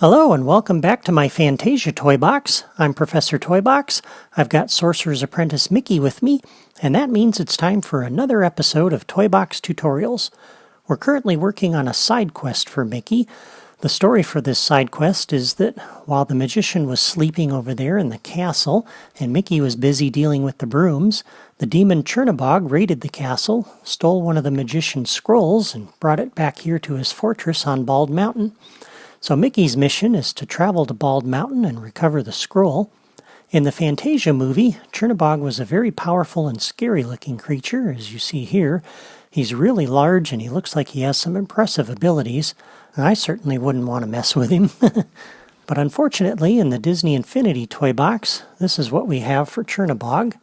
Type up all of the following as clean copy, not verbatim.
Hello and welcome back to my Fantasia Toy Box. I'm Professor Toybox. I've got Sorcerer's Apprentice Mickey with me, and that means it's time for another episode of Toy Box Tutorials. We're currently working on a side quest for Mickey. The story for this side quest is that while the magician was sleeping over there in the castle and Mickey was busy dealing with the brooms, the demon Chernabog raided the castle, stole one of the magician's scrolls, and brought it back here to his fortress on Bald Mountain. So Mickey's mission is to travel to Bald Mountain and recover the scroll. In the Fantasia movie, Chernabog was a very powerful and scary-looking creature, as you see here. He's really large and he looks like he has some impressive abilities. I certainly wouldn't want to mess with him. But unfortunately, in the Disney Infinity toy box, this is what we have for Chernabog.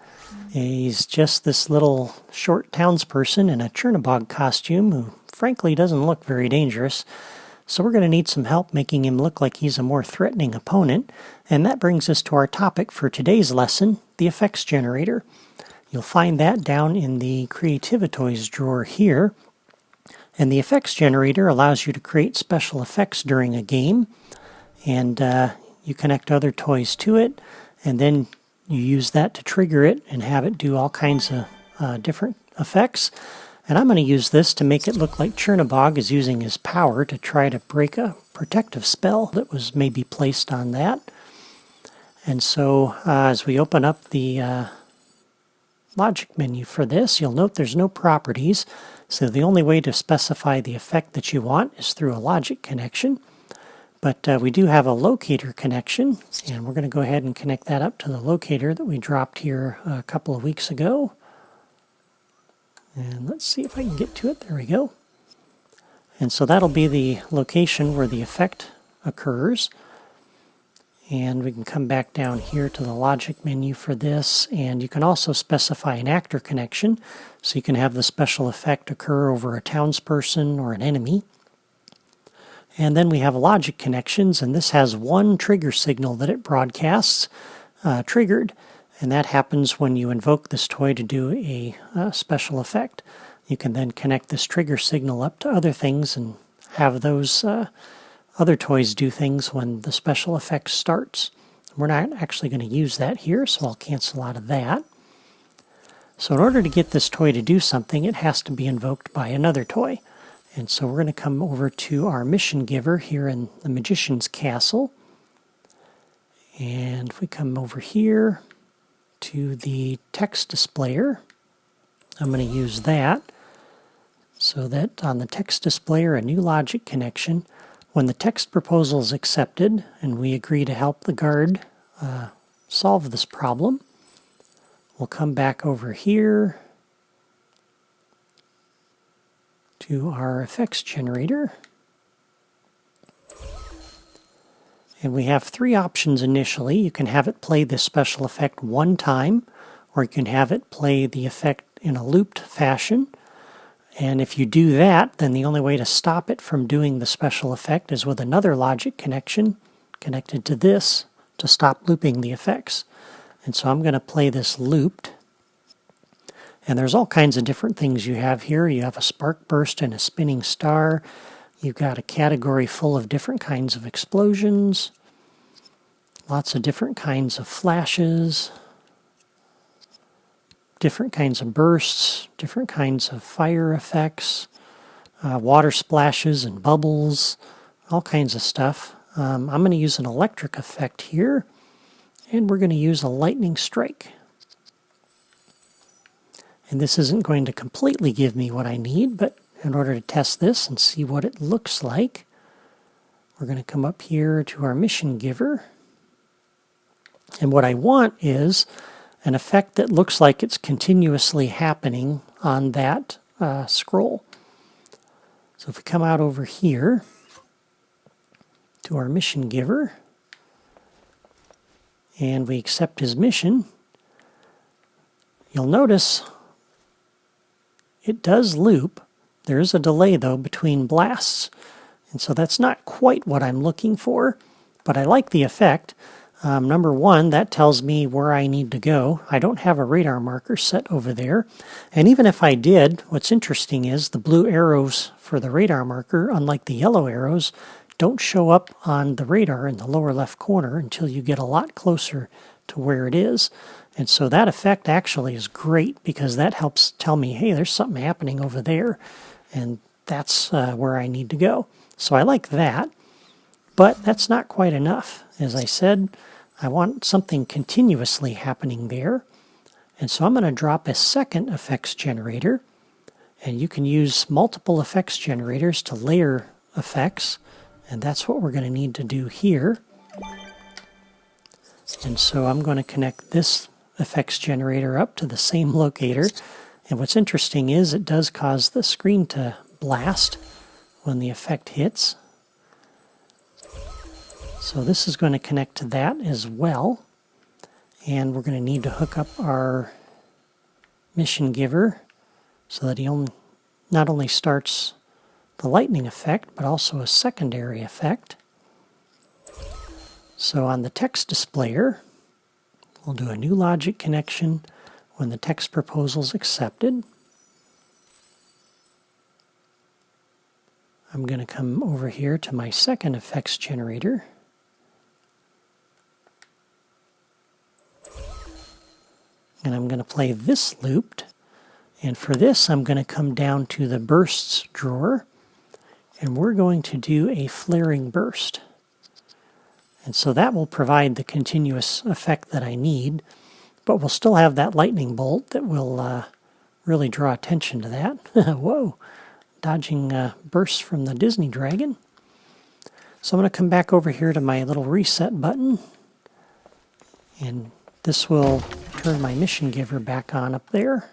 He's just this little short townsperson in a Chernabog costume who frankly doesn't look very dangerous. So we're going to need some help making him look like he's a more threatening opponent. And that brings us to our topic for today's lesson, the effects generator. You'll find that down in the Creativi-toys drawer here. And the effects generator allows you to create special effects during a game. And you connect other toys to it. And then you use that to trigger it and have it do all kinds of different effects. And I'm going to use this to make it look like Chernabog is using his power to try to break a protective spell that was maybe placed on that. And so as we open up the logic menu for this, you'll note there's no properties. So the only way to specify the effect that you want is through a logic connection. But we do have a locator connection, and we're going to go ahead and connect that up to the locator that we dropped here a couple of weeks ago. And let's see if I can get to it. There we go. And so that'll be the location where the effect occurs. And we can come back down here to the logic menu for this. And you can also specify an actor connection. So you can have the special effect occur over a townsperson or an enemy. And then we have logic connections. And this has one trigger signal that it broadcasts triggered. And that happens when you invoke this toy to do a special effect. You can then connect this trigger signal up to other things and have those other toys do things when the special effect starts. We're not actually going to use that here, so I'll cancel out of that. So in order to get this toy to do something, it has to be invoked by another toy. And so we're going to come over to our mission giver here in the Magician's Castle. And if we come over here to the text displayer, I'm going to use that so that on the text displayer, a new logic connection, when the text proposal is accepted and we agree to help the guard solve this problem, we'll come back over here to our effects generator. And we have three options initially. You can have it play this special effect one time, or you can have it play the effect in a looped fashion. And if you do that, then the only way to stop it from doing the special effect is with another logic connection connected to this to stop looping the effects. And so I'm going to play this looped. And there's all kinds of different things you have here. You have a spark burst and a spinning star. You've got a category full of different kinds of explosions, lots of different kinds of flashes, different kinds of bursts, different kinds of fire effects, water splashes and bubbles, all kinds of stuff. I'm going to use an electric effect here, and we're going to use a lightning strike. And this isn't going to completely give me what I need, but in order to test this and see what it looks like, we're going to come up here to our mission giver. And what I want is an effect that looks like it's continuously happening on that scroll. So if we come out over here to our mission giver and we accept his mission, you'll notice it does loop. There is a delay, though, between blasts, and so that's not quite what I'm looking for, but I like the effect. Number one, that tells me where I need to go. I don't have a radar marker set over there, and even if I did, what's interesting is the blue arrows for the radar marker, unlike the yellow arrows, don't show up on the radar in the lower left corner until you get a lot closer to where it is. And so that effect actually is great because that helps tell me, hey, there's something happening over there, and that's where I need to go. So I like that, but that's not quite enough. As I said, I want something continuously happening there. And so I'm going to drop a second effects generator, and you can use multiple effects generators to layer effects, and that's what we're going to need to do here. And so I'm going to connect this effects generator up to the same locator, and what's interesting is it does cause the screen to blast when the effect hits. So this is going to connect to that as well, and we're going to need to hook up our mission giver so that he not only starts the lightning effect but also a secondary effect. So on the text displayer, we'll do a new logic connection when the text proposal is accepted. I'm going to come over here to my second effects generator. And I'm going to play this looped. And for this, I'm going to come down to the bursts drawer. And we're going to do a flaring burst. And so that will provide the continuous effect that I need. But we'll still have that lightning bolt that will really draw attention to that. Whoa! Dodging bursts from the Disney Dragon. So I'm going to come back over here to my little reset button. And this will turn my mission giver back on up there.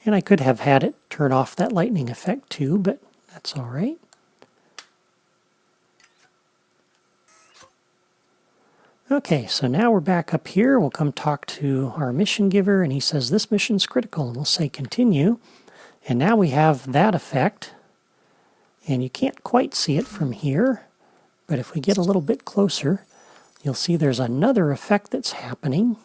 And I could have had it turn off that lightning effect too, but that's all right. Okay, so now we're back up here. We'll come talk to our mission giver, and he says this mission's critical, and we'll say continue. And now we have that effect, and you can't quite see it from here, but if we get a little bit closer, you'll see there's another effect that's happening.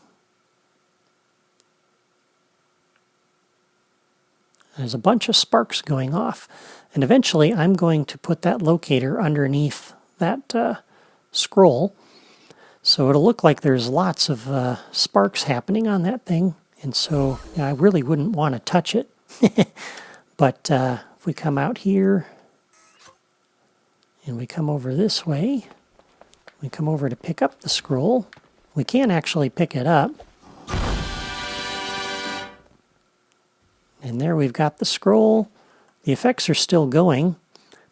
There's a bunch of sparks going off, and eventually I'm going to put that locator underneath that scroll. So it'll look like there's lots of sparks happening on that thing, and so I really wouldn't want to touch it. But if we come out here, and we come over this way, we come over to pick up the scroll, we can actually pick it up. And there we've got the scroll. The effects are still going,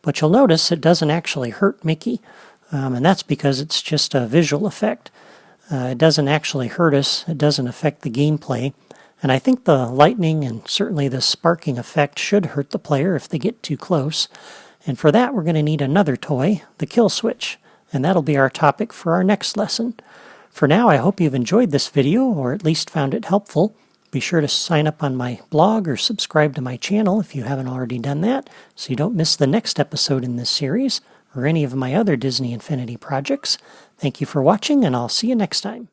but you'll notice it doesn't actually hurt Mickey. And that's because it's just a visual effect. It doesn't actually hurt us. It doesn't affect the gameplay. And I think the lightning and certainly the sparking effect should hurt the player if they get too close. And for that, we're going to need another toy, the kill switch. And that'll be our topic for our next lesson. For now, I hope you've enjoyed this video, or at least found it helpful. Be sure to sign up on my blog or subscribe to my channel if you haven't already done that, so you don't miss the next episode in this series, or any of my other Disney Infinity projects. Thank you for watching, and I'll see you next time.